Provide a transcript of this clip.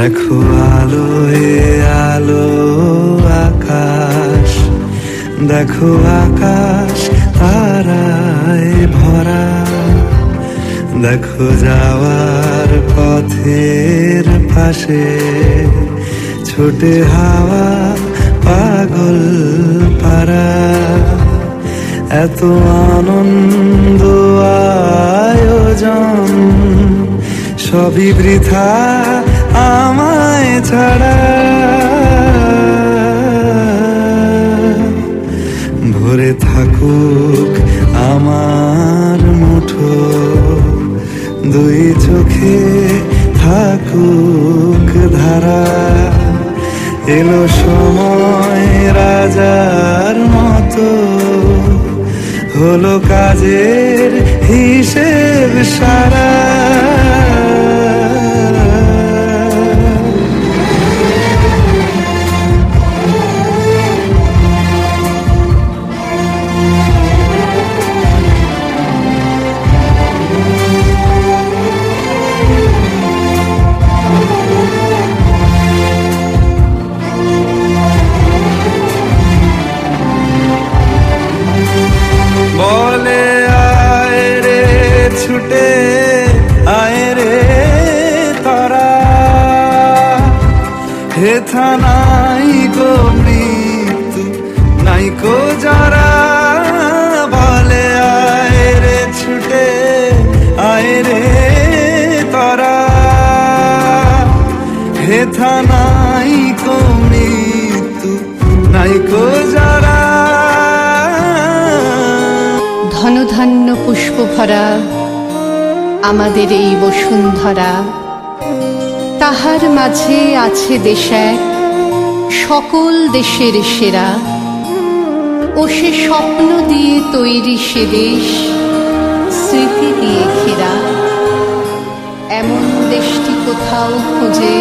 দেখো আলোয় আলো আকাশ, দেখো আকাশ তারায় ভরা, দেখো যাওয়ার পথের পাশে ছোটে হাওয়া পাগল পারা। এত আনন্দ আয়োজন সবই বৃথা আমায় ছাড়া। ভরে থাকুক আমার মুঠো, দুই চোখে থাকুক ধারা। এলো সময় রাজার মতো, হলো কাজের হিসেব সারা। বলে আয় রে ছুটে আয় রে তারা, হেথা নাই গো মৃত্যু নাই গো যারা। বলে আয় রে ছুটে আয় রে তারা, হেথা নাই গো মৃত্যু নাই গো যারা। ধনধান্য পুষ্প ভরা আমাদের এই বসুন্ধরা, তাহার মাঝে আছে দেশ এক সকল দেশের সেরা। ও সে স্বপ্ন দিয়ে তৈরি সে দেশ, স্মৃতি দিয়ে ঘেরা। এমন দেশটি কোথাও খুঁজে